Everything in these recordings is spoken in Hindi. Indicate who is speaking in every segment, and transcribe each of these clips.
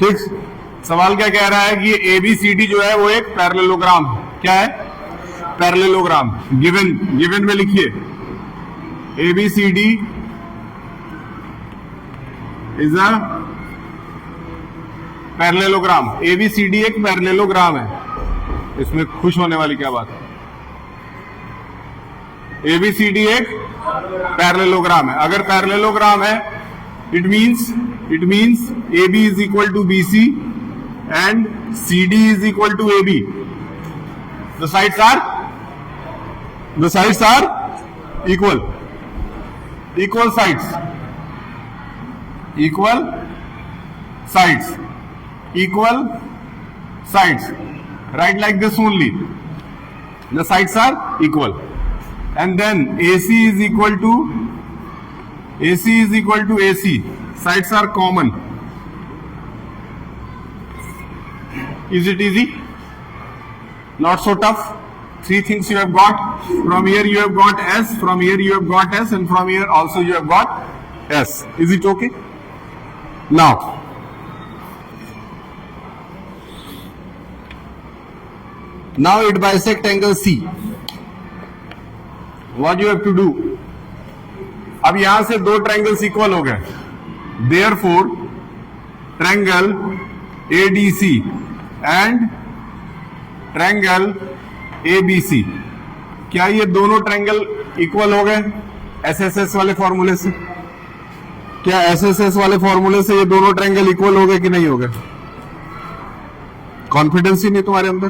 Speaker 1: ठीक। सवाल क्या कह रहा है कि ABCD जो है वो एक पैरेललोग्राम है। क्या है? पैरेललोग्राम। गिवन में लिखिए ABCD is a parallelogram. ABCD एक पैरेललोग्राम है। इसमें खुश होने वाली क्या बात है? ABCD एक पैरेललोग्राम है। अगर पैरेललोग्राम है it means AB is equal to BC and CD is equal to AB. The sides are equal sides, equal sides. Write like this only. The sides are equal. And then AC is equal to AC. Sides are common. Is it easy? Not so tough. Three things you have got. From here you have got S, from here you have got S, and from here also you have got S. Is it okay? Now, it bisects angle C. What you have to do? अब यहां से दो ट्रायंगल्स इक्वल हो गए, therefore triangle ADC and triangle ABC, क्या ये दोनों ट्रायंगल इक्वल हो गए SSS वाले फॉर्मूले से? क्या SSS वाले फॉर्मूले से ये दोनों ट्रायंगल इक्वल हो गए कि नहीं हो गए? कॉन्फिडेंस ही नहीं तुम्हारे अंदर।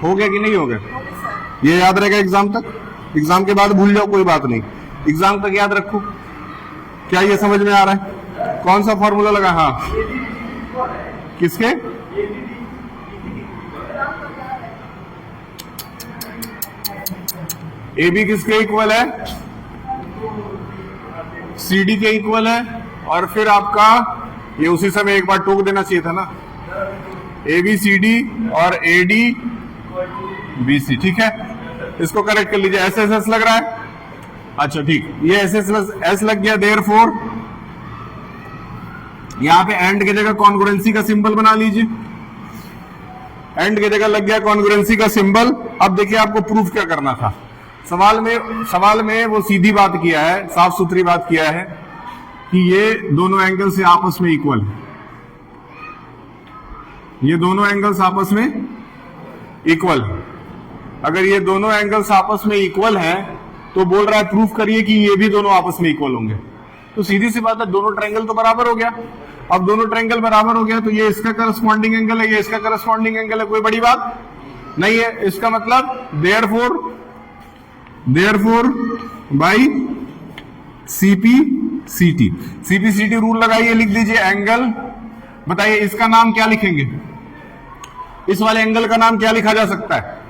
Speaker 1: हो गया कि नहीं हो गया? ये याद रहेगा एग्जाम तक। एग्जाम के बाद भूल जाओ, कोई बात नहीं, एग्जाम तक याद रखो। क्या ये समझ में आ रहा है? कौन सा फॉर्मूला लगा? हाँ, किसके? AB किसके इक्वल है? CD के इक्वल है। और फिर आपका ये उसी समय एक बार टोक देना चाहिए था ना, ABCD और ADBC। ठीक है, इसको करेक्ट कर लीजिए। SSS लग रहा है? अच्छा ठीक, ये SSS लग गया। देयरफॉर यहां पे एंड की जगह कॉन्ग्रुएंसी का सिंबल बना लीजिए। एंड की जगह लग गया कॉन्ग्रुएंसी का सिंबल। अब देखिए आपको प्रूफ क्या करना था। सवाल में वो सीधी बात किया है, साफ सुथरी बात किया है कि ये दोनों एंगल से आपस में इक्वल है। ये दोनों एंगल्स आपस में इक्वल है। अगर ये दोनों एंगल्स आपस में इक्वल हैं तो बोल रहा है प्रूफ करिए कि ये भी दोनों आपस में इक्वल होंगे। तो सीधी सी बात है, दोनों ट्रायंगल तो बराबर हो गया। अब दोनों ट्रायंगल बराबर हो गया तो ये इसका करस्पॉन्डिंग एंगल है, ये इसका करस्पॉन्डिंग एंगल है, कोई बड़ी बात नहीं है। इसका मतलब देयरफॉर बाई CPCT रूल लगाइए, लिख दीजिए एंगल। बताइए इसका नाम क्या लिखेंगे? इस वाले एंगल का नाम क्या लिखा जा सकता है?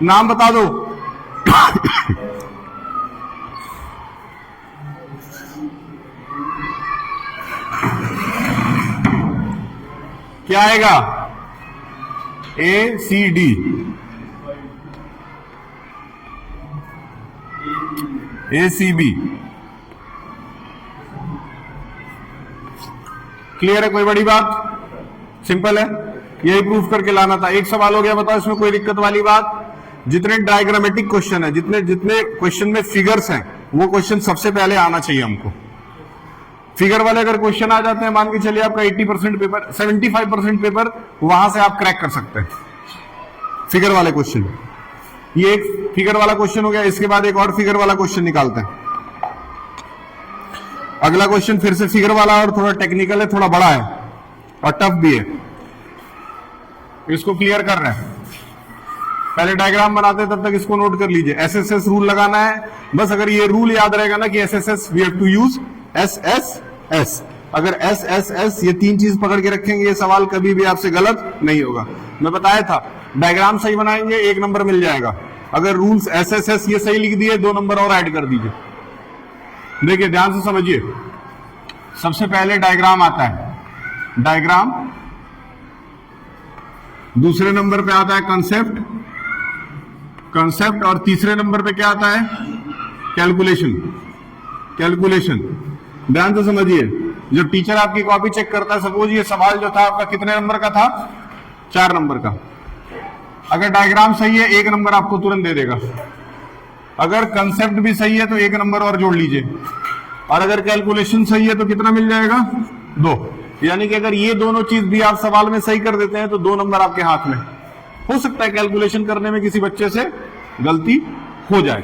Speaker 1: नाम बता दो। क्या आएगा? ACD, ACB। क्लियर है? कोई बड़ी बात? सिंपल है, यही प्रूफ करके लाना था। एक सवाल हो गया, बताओ इसमें कोई दिक्कत वाली बात? जितने डायग्रामेटिक क्वेश्चन है, जितने क्वेश्चन में फिगर्स हैं, वो क्वेश्चन सबसे पहले आना चाहिए हमको। फिगर वाले अगर क्वेश्चन आ जाते हैं, मान के चलिए आपका 80% पेपर, 75% पेपर वहां से आप क्रैक कर सकते हैं फिगर वाले क्वेश्चन। ये एक फिगर वाला क्वेश्चन हो गया। इसके बाद एक और फिगर वाला क्वेश्चन निकालते हैं। अगला क्वेश्चन फिर से फिगर वाला और थोड़ा टेक्निकल है, थोड़ा बड़ा है और टफ भी है। इसको क्लियर कर रहे हैं। पहले डायग्राम बनाते हैं, तब तक इसको नोट कर लीजिए। SSS रूल लगाना है बस। अगर ये रूल याद रहेगा ना कि SSS we have to use SSS। अगर SSS ये तीन चीज पकड़ के रखेंगे, ये सवाल कभी भी आपसे गलत नहीं होगा। मैं बताया था, डायग्राम सही बनाएंगे 1 नंबर मिल जाएगा। अगर रूल्स SSS ये सही लिख दिए, 2 नंबर और ऐड कर दीजिए। देखिए ध्यान से समझिए। सबसे पहले डायग्राम आता है, डायग्राम। दूसरे नंबर पे आता है कंसेप्ट और तीसरे नंबर पे क्या आता है? कैलकुलेशन। ध्यान से समझिए, जब टीचर आपकी कॉपी चेक करता है, सपोज ये सवाल जो था आपका कितने नंबर का था, 4 नंबर का, अगर डायग्राम सही है 1 नंबर आपको तुरंत दे देगा, अगर कंसेप्ट भी सही है तो 1 नंबर और जोड़ लीजिए, और अगर कैलकुलेशन सही है तो कितना मिल जाएगा, 2। यानी कि अगर ये दोनों चीज भी आप सवाल में सही कर देते हैं तो 2 नंबर आपके हाथ में। हो सकता है कैलकुलेशन करने में किसी बच्चे से गलती हो जाए,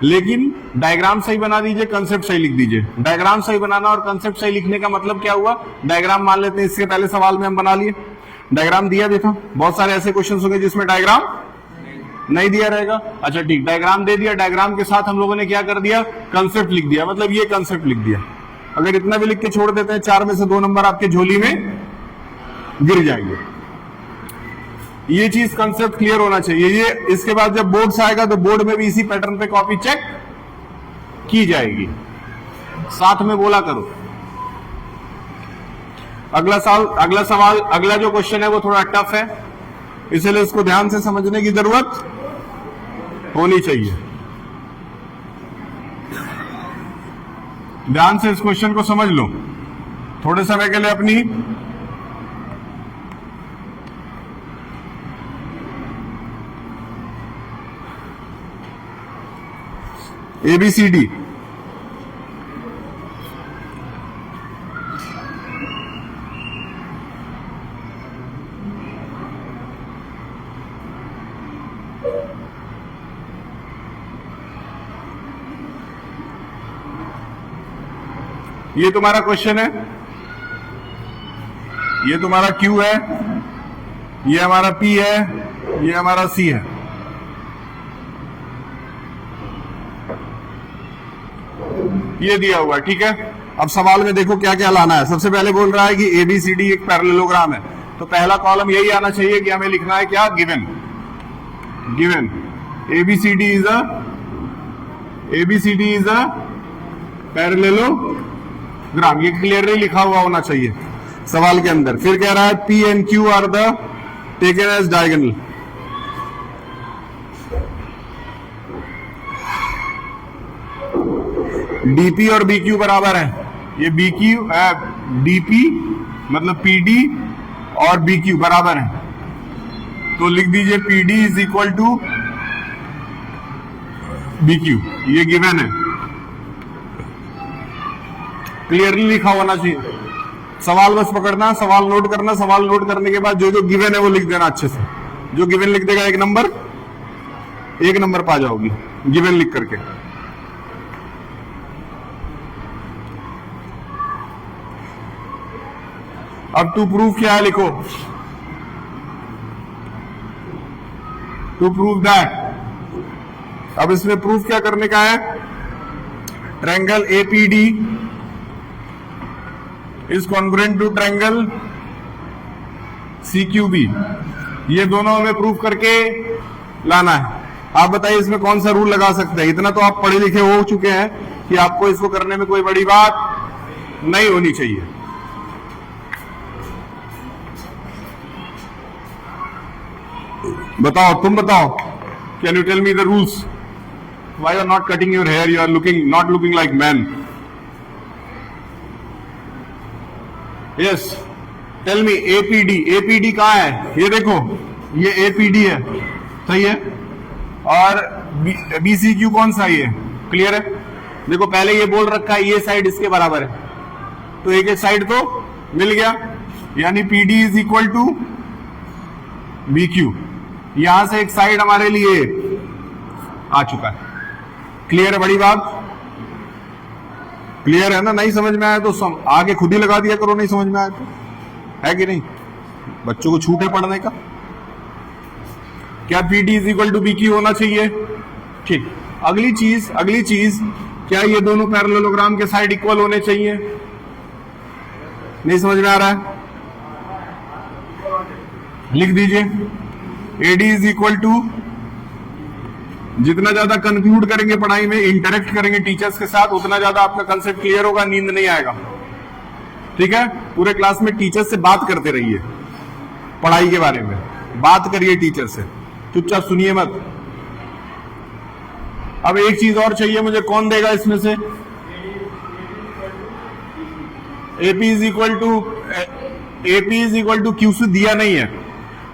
Speaker 1: लेकिन डायग्राम सही बना दीजिए, कंसेप्ट सही लिख दीजिए। डायग्राम सही बनाना और कंसेप्ट सही लिखने का मतलब क्या हुआ, डायग्राम मान लेते हैं, इसके पहले सवाल में हम बना लिए, डायग्राम दिया भी था, बहुत सारे ऐसे क्वेश्चन होंगे जिसमें डायग्राम नहीं दिया रहेगा। अच्छा ठीक, डायग्राम दे दिया, डायग्राम के साथ हम लोगों ने क्या कर दिया, कंसेप्ट लिख दिया, मतलब ये कंसेप्ट लिख दिया। अगर इतना भी लिख के छोड़ देते हैं, 4 में से 2 नंबर आपके झोली में गिर जाएंगे। ये चीज कंसेप्ट क्लियर होना चाहिए। ये इसके बाद जब बोर्ड से आएगा तो बोर्ड में भी इसी पैटर्न पे कॉपी चेक की जाएगी, साथ में बोला करो। अगला सवाल, अगला जो क्वेश्चन है वो थोड़ा टफ है, इसलिए इसको ध्यान से समझने की जरूरत होनी चाहिए। ध्यान से इस क्वेश्चन को समझ लो। थोड़े समय के लिए अपनी ABCD, ये तुम्हारा क्वेश्चन है, ये तुम्हारा Q है, ये हमारा P है, ये हमारा C है। ये दिया हुआ है, ठीक है। अब सवाल में देखो क्या क्या लाना है। सबसे पहले बोल रहा है कि ABCD एक पैरेललोग्राम है, तो पहला कॉलम यही आना चाहिए कि हमें लिखना है क्या, given ABCD is a parallelogram. ये क्लियरली लिखा हुआ होना चाहिए सवाल के अंदर। फिर कह रहा है P and Q are the taken as diagonal. DP और BQ बराबर है, ये DP मतलब PD और BQ बराबर है, तो लिख दीजिए PD is equal to BQ। ये गिवन है, क्लियरली लिखा होना चाहिए। सवाल बस पकड़ना, सवाल नोट करना, सवाल नोट करने के बाद जो जो गिवन है वो लिख देना अच्छे से। जो गिवन लिख देगा 1 नंबर पा जाओगी गिवन लिख करके। अब टू प्रूव क्या है लिखो, टू प्रूव दैट। अब इसमें प्रूफ क्या करने का है, triangle APD is congruent to triangle CQB। ये दोनों हमें प्रूफ करके लाना है। आप बताइए इसमें कौन सा रूल लगा सकते हैं। इतना तो आप पढ़े लिखे हो चुके हैं कि आपको इसको करने में कोई बड़ी बात नहीं होनी चाहिए। बताओ, तुम बताओ, can you tell me the rules? Why are not cutting your hair, you are not looking like man. Yes, tell me APD कहाँ है? ये देखो, ये APD है, सही है। और BCQ कौन सा है? क्लियर है। देखो पहले ये बोल रखा है ये साइड इसके बराबर है, तो एक साइड तो मिल गया, यानी PD is equal to BQ। यहां से एक साइड हमारे लिए आ चुका है। क्लियर है? बड़ी बात क्लियर है ना? नहीं समझ में आया तो आगे खुद ही लगा दिया करो, नहीं समझ में आया तो, है कि नहीं? बच्चों को छूट है पढ़ने का। क्या PD is equal to BQ होना चाहिए? ठीक। अगली चीज क्या ये दोनों पैरेललोग्राम के साइड इक्वल होने चाहिए? नहीं समझ में आ रहा है? लिख दीजिए AD इज इक्वल टू, जितना ज्यादा कंक्लूड करेंगे पढ़ाई में, इंटरेक्ट करेंगे टीचर्स के साथ, उतना ज्यादा आपका कंसेप्ट क्लियर होगा, नींद नहीं आएगा। ठीक है? पूरे क्लास में टीचर्स से बात करते रहिए, पढ़ाई के बारे में बात करिए टीचर से, चुपचाप सुनिए मत। अब एक चीज और चाहिए मुझे, कौन देगा इसमें से? AP is equal to QC दिया नहीं है,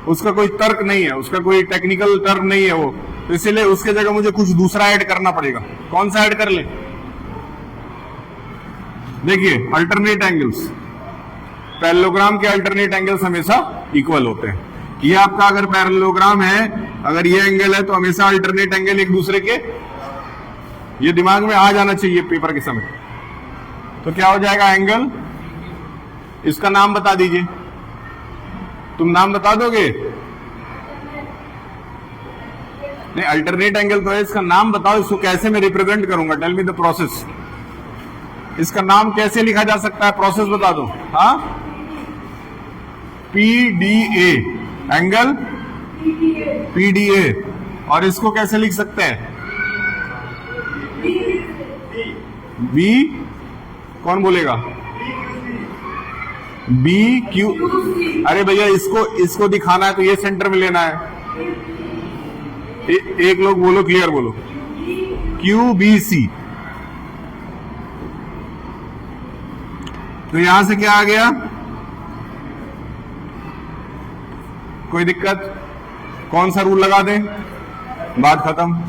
Speaker 1: उसका कोई तर्क नहीं है, उसका कोई टेक्निकल टर्म नहीं है वो, तो इसीलिए उसके जगह मुझे कुछ दूसरा ऐड करना पड़ेगा। कौन सा ऐड कर ले? देखिए अल्टरनेट एंगल्स, पैरेललोग्राम के अल्टरनेट एंगल्स हमेशा इक्वल होते हैं। ये आपका अगर पैरेललोग्राम है, अगर ये एंगल है तो हमेशा अल्टरनेट एंगल एक दूसरे के, ये दिमाग में आ जाना चाहिए पेपर के समय। तो क्या हो जाएगा एंगल, इसका नाम बता दीजिए, तुम नाम बता दोगे? नहीं, अल्टरनेट एंगल तो है, इसका नाम बताओ, इसको कैसे मैं रिप्रेजेंट करूंगा? Tell me the process. इसका नाम कैसे लिखा जा सकता है, प्रोसेस बता दो। हाँ, PDA एंगल, PDA। और इसको कैसे लिख सकते हैं? B, कौन बोलेगा? BQ। अरे भैया इसको दिखाना है तो ये सेंटर में लेना है। एक लोग बोलो, क्लियर बोलो, QBC। तो यहां से क्या आ गया? कोई दिक्कत? कौन सा रूल लगा दें? बात खत्म।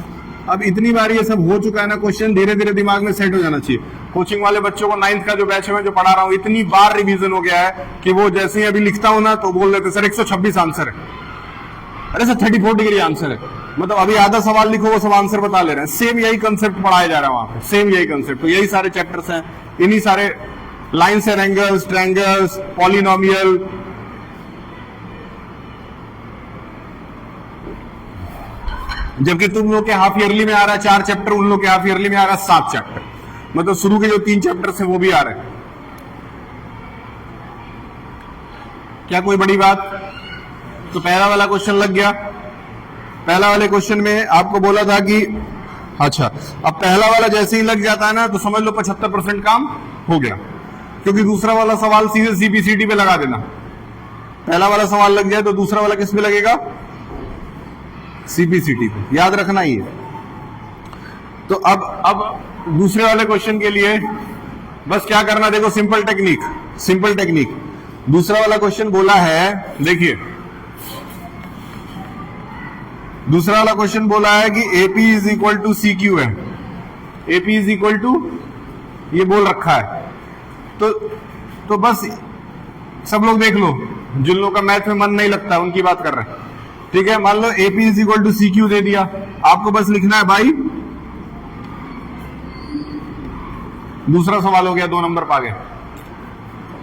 Speaker 1: अब इतनी बार ये सब हो चुका है ना, क्वेश्चन धीरे धीरे दिमाग में सेट हो जाना चाहिए। कोचिंग वाले बच्चों को 9th का जो बैच है मैं जो पढ़ा रहा हूं, इतनी बार रिवीजन हो गया है कि वो जैसे ही अभी लिखता हूं ना तो बोल देते सर 126 आंसर है, अरे सर 34 डिग्री आंसर है। मतलब अभी आधा सवाल लिखो वो सब आंसर बता ले रहे हैं। सेम यही कंसेप्ट पढ़ाया जा रहा है वहां पे, सेम यही कंसेप्ट। तो यही सारे चैप्टर्स हैं, इन्हीं सारे lines and angles, triangles, polynomial. जबकि तुम लोग के हाफ ईयरली में आ रहा है 4 चैप्टर, उन लोग के हाफ ईयरली में आ रहा है 7 चैप्टर। मतलब शुरू के जो 3 चैप्टर्स हैं वो भी आ रहे हैं। क्या कोई बड़ी बात? तो पहला वाला क्वेश्चन लग गया। पहला वाले क्वेश्चन में आपको बोला था कि अच्छा, अब पहला वाला जैसे ही लग जाता है ना तो समझ लो 75% काम हो गया, क्योंकि दूसरा वाला सवाल सीधे CPCT पे लगा देना। पहला वाला सवाल लग जाए तो दूसरा वाला किस पे लगेगा? CPCT पे, याद रखना ही है। तो अब दूसरे वाले क्वेश्चन के लिए बस क्या करना, देखो सिंपल टेक्निक। दूसरा वाला क्वेश्चन बोला है, देखिए दूसरा वाला क्वेश्चन बोला है कि AP is equal to CQ है, AP इज इक्वल टू ये बोल रखा है। तो बस सब लोग देख लो, जिन लोगों का मैथ में मन नहीं लगता उनकी बात कर रहे हैं, ठीक है। मान लो AP is equal to CQ दे दिया, आपको बस लिखना है भाई, दूसरा सवाल हो गया, 2 नंबर पा गए,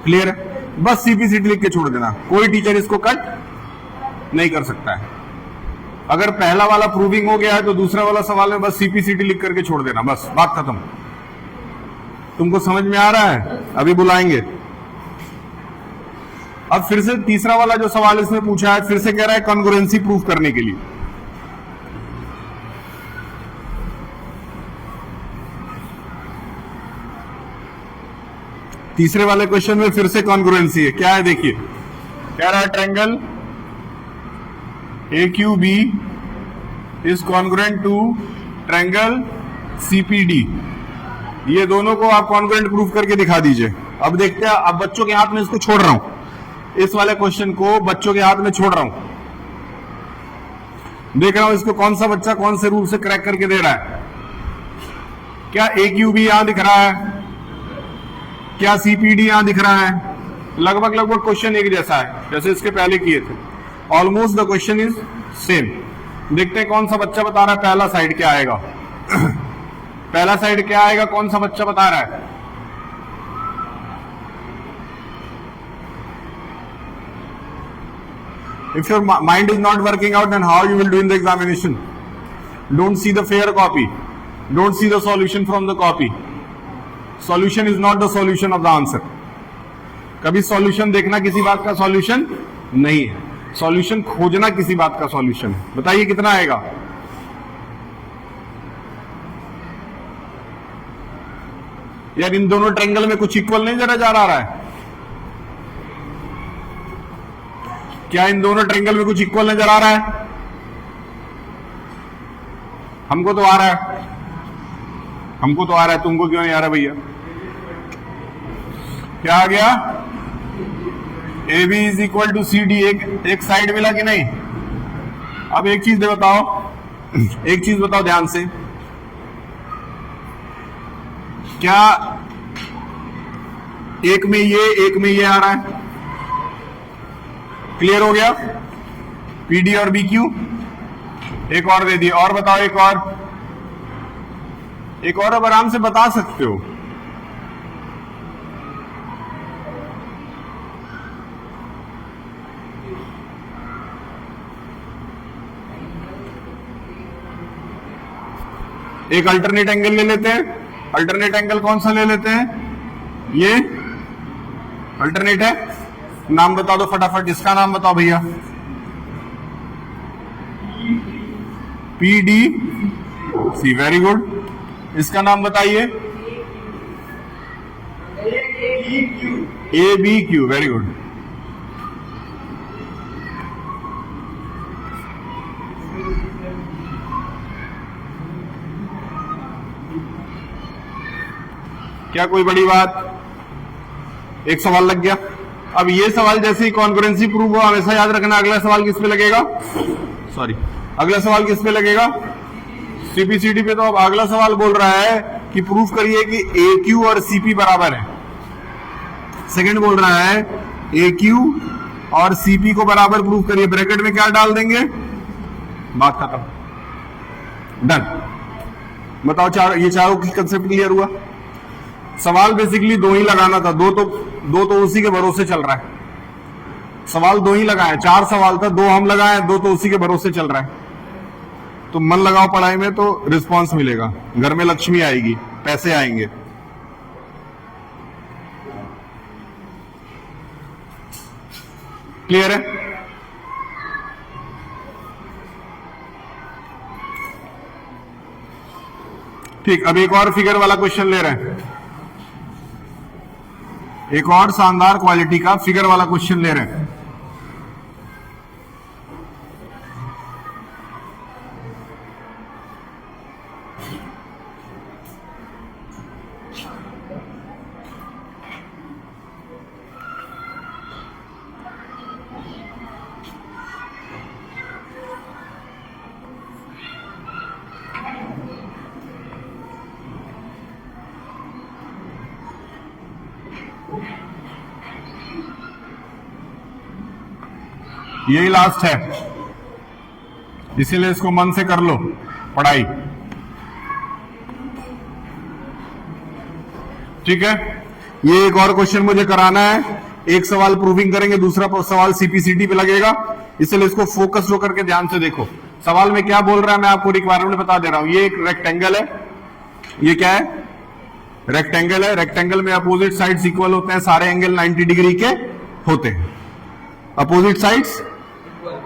Speaker 1: क्लियर है। बस CPCT लिख के छोड़ देना, कोई टीचर इसको कट नहीं कर सकता है। अगर पहला वाला प्रूविंग हो गया है तो दूसरा वाला सवाल में बस CPCT लिख करके छोड़ देना, बस बात खत्म। तुमको समझ में आ रहा है? अभी बुलाएंगे। अब फिर से तीसरा वाला जो सवाल इसमें पूछा है, फिर से कह रहा है कॉन्ग्रुएंसी प्रूफ करने के लिए। तीसरे वाले क्वेश्चन में फिर से कॉन्ग्रुएंसी है। क्या है देखिए, कह रहा है triangle AQB is congruent to triangle CPD। ये दोनों को आप कॉन्ग्रुएंट प्रूफ करके दिखा दीजिए। अब देखते हैं, अब बच्चों के हाथ में इसको छोड़ रहा हूं, इस वाले क्वेश्चन को बच्चों के हाथ में छोड़ रहा हूं। देख रहा हूं इसको कौन सा बच्चा कौन से रूल से क्रैक करके दे रहा है। क्या AQB यहां दिख रहा है? क्या CPD यहां दिख रहा है? लगभग क्वेश्चन एक जैसा है जैसे इसके पहले किए थे। Almost the question is same. देखते हैं कौन सा बच्चा बता रहा है पहला साइड क्या आएगा। पहला साइड क्या आएगा, कौन सा बच्चा बता रहा है? If your mind is not working out, then how you will do in the examination? Don't see the fair copy. Don't see the solution from the copy. Solution is not the solution of the answer. कभी सॉल्यूशन देखना किसी बात का सॉल्यूशन नहीं है, सॉल्यूशन खोजना किसी बात का सॉल्यूशन है। बताइए कितना आएगा? यार इन दोनों ट्रायंगल में कुछ इक्वल नहीं जरा जा रहा है? क्या इन दोनों ट्रायंगल में कुछ इक्वल नजर आ रहा है? हमको तो आ रहा है, तुमको क्यों नहीं आ रहा भैया? क्या आ गया? A B is equal to C D. एक साइड मिला कि नहीं? अब एक चीज बताओ, एक चीज बताओ ध्यान से, क्या एक में ये आ रहा है? क्लियर हो गया? पीडी और बी क्यू। एक और दे दिए, और बताओ एक और अब आराम से बता सकते हो। एक अल्टरनेट एंगल ले लेते हैं। अल्टरनेट एंगल कौन सा ले लेते हैं? ये अल्टरनेट है। नाम बता दो फटाफट, इसका नाम बताओ भैया। P D C, very good. इसका नाम बताइए। A B Q, very good. क्या कोई बड़ी बात? एक सवाल लग गया। अब ये सवाल जैसे ही कॉन्करेंसी प्रूव हो, हमेशा याद रखना अगला सवाल किस पे लगेगा? सॉरी, अगला सवाल किस पे लगेगा? सीपीसीडी पे। तो अब अगला सवाल बोल रहा है कि प्रूफ करिए कि ए क्यू और सीपी बराबर है। सेकंड बोल रहा है ए क्यू और सीपी को बराबर प्रूफ करिए। ब्रैकेट में क्या डाल देंगे? बात खत्म, डन। बताओ ये चारों की कंसेप्ट क्लियर हुआ? सवाल बेसिकली दो ही लगाना था, दो तो उसी के भरोसे चल रहा है। सवाल दो ही लगाए, 4 सवाल था, 2 हम लगाए, 2 तो उसी के भरोसे चल रहा है। तो मन लगाओ पढ़ाई में तो रिस्पांस मिलेगा, घर में लक्ष्मी आएगी, पैसे आएंगे। क्लियर है? ठीक, अब एक और फिगर वाला क्वेश्चन ले रहे हैं। एक और शानदार क्वालिटी का फिगर वाला क्वेश्चन ले रहे हैं। यही लास्ट है, इसीलिए इसको मन से कर लो पढ़ाई। ठीक है, ये एक और क्वेश्चन मुझे कराना है। एक सवाल प्रूविंग करेंगे, दूसरा सवाल सीपीसीटी पे लगेगा, इसलिए इसको फोकस होकर के ध्यान से देखो। सवाल में क्या बोल रहा है मैं आपको रिक्वायरमेंट बता दे रहा हूं। ये एक रेक्टेंगल है, ये क्या है? रेक्टेंगल है। रेक्टेंगल में अपोजिट साइड्स इक्वल होते हैं, सारे एंगल 90 डिग्री के होते हैं। अपोजिट साइड्स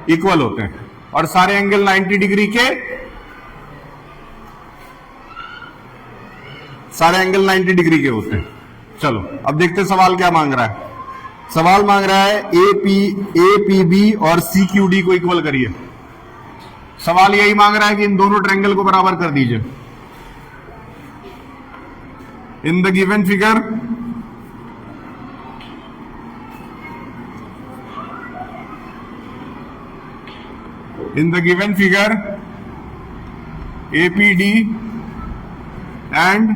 Speaker 1: इक्वल होते हैं और सारे एंगल 90 डिग्री के, सारे एंगल 90 डिग्री के होते हैं। चलो अब देखते हैं सवाल क्या मांग रहा है। सवाल मांग रहा है ए पी बी और सी क्यू डी को इक्वल करिए। सवाल यही मांग रहा है कि इन दोनों ट्रायंगल को बराबर कर दीजिए। In the given figure APD and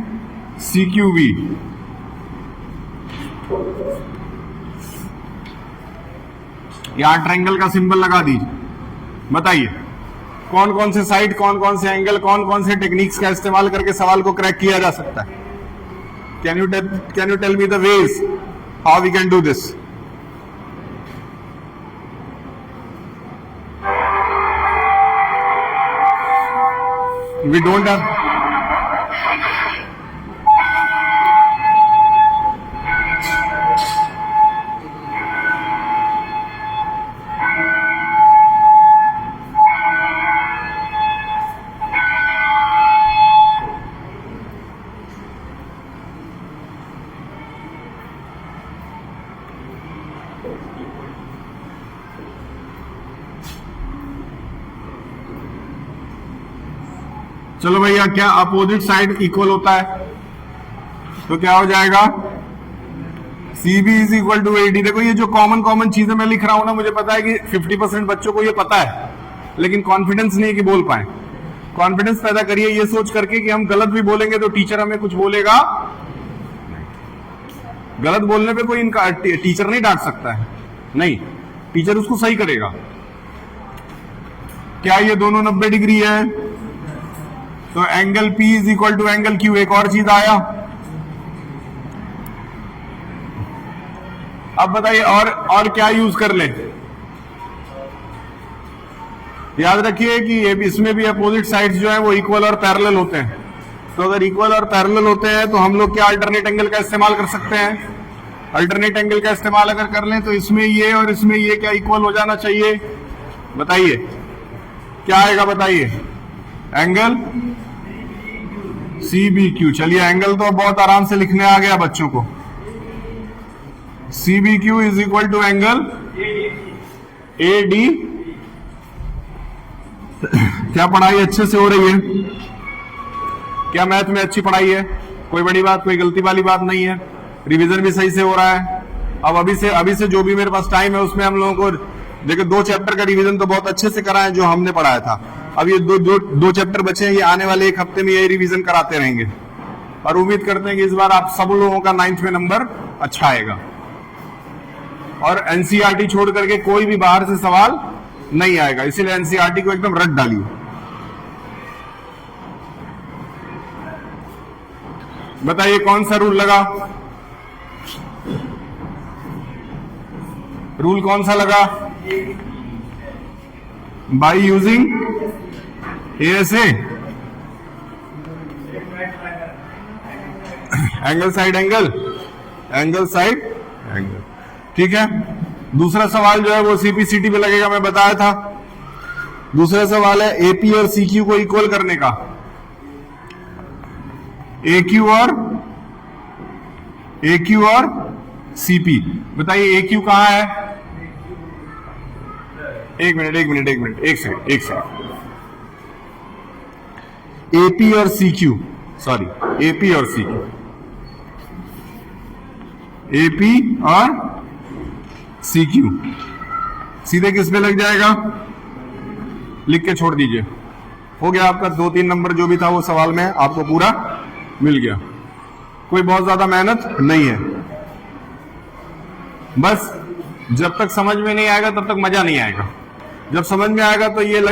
Speaker 1: CQV, यहां ट्रायंगल का सिंबल लगा दीजिए। बताइए कौन कौन से साइड, कौन कौन से एंगल, कौन कौन से टेक्निक्स का इस्तेमाल करके सवाल को क्रैक किया जा सकता है। Can you tell me the ways how we can do this? We don't have. चलो भैया, क्या अपोजिट साइड इक्वल होता है? तो क्या हो जाएगा? CB is equal to AD। देखो ये जो कॉमन चीजें मैं लिख रहा हूं ना, मुझे पता है कि 50% बच्चों को ये पता है, लेकिन कॉन्फिडेंस नहीं है कि बोल पाए। कॉन्फिडेंस पैदा करिए ये सोच करके कि हम गलत भी बोलेंगे तो टीचर हमें कुछ बोलेगा। गलत बोलने पे कोई इनका टीचर नहीं डांट सकता है, नहीं, टीचर उसको सही करेगा। क्या ये दोनों 90 डिग्री है? तो angle P is equal to angle Q। एक और चीज आया, अब बताइए और क्या यूज कर ले? याद रखिए कि ये भी, इसमें भी अपोजिट साइड्स जो है वो इक्वल और पैरेलल होते हैं। तो अगर इक्वल और पैरेलल होते हैं तो हम लोग क्या अल्टरनेट एंगल का इस्तेमाल कर सकते हैं? अल्टरनेट एंगल का इस्तेमाल अगर कर लें तो इसमें ये और इसमें ये क्या इक्वल हो जाना चाहिए? बताइए क्या आएगा, बताइए। Angle CBQ। चलिए एंगल तो बहुत आराम से लिखने आ गया बच्चों को। CBQ is equal to angle AD। क्या पढ़ाई अच्छे से हो रही है? क्या मैथ में अच्छी पढ़ाई है? कोई बड़ी बात, कोई गलती वाली बात नहीं है। रिवीजन भी सही से हो रहा है। अब अभी से जो भी मेरे पास टाइम है उसमें हम लोगों को देखो 2 चैप्टर का रिवीजन तो बहुत अच्छे से कराएं जो हमने पढ़ाया था। अब ये दो चैप्टर बचे हैं, ये आने वाले 1 हफ्ते में यही रिवीजन कराते रहेंगे और उम्मीद करते हैं कि इस बार आप सब लोगों का 9th में नंबर अच्छा आएगा। और NCERT छोड़ करके कोई भी बाहर से सवाल नहीं आएगा, इसीलिए NCERT को एकदम रट डालिए। बताइए कौन सा रूल लगा? रूल कौन सा लगा? By using ASA, angle side angle, angle side angle. ठीक है, दूसरा सवाल जो है वो CPCT पे लगेगा, मैं बताया था। दूसरा सवाल है AP और CQ को इक्वल करने का। AQ और CP। बताइए AQ कहां है? एक मिनट, एक सेकंड। AP और CQ, सॉरी, AP और CQ, AP और CQ सीधे किस पे लग जाएगा? लिख के छोड़ दीजिए। हो गया आपका 2-3 नंबर जो भी था वो सवाल में आपको पूरा मिल गया। कोई बहुत ज्यादा मेहनत नहीं है, बस जब तक समझ में नहीं आएगा तब तक मजा नहीं आएगा। जब समझ में आएगा तो ये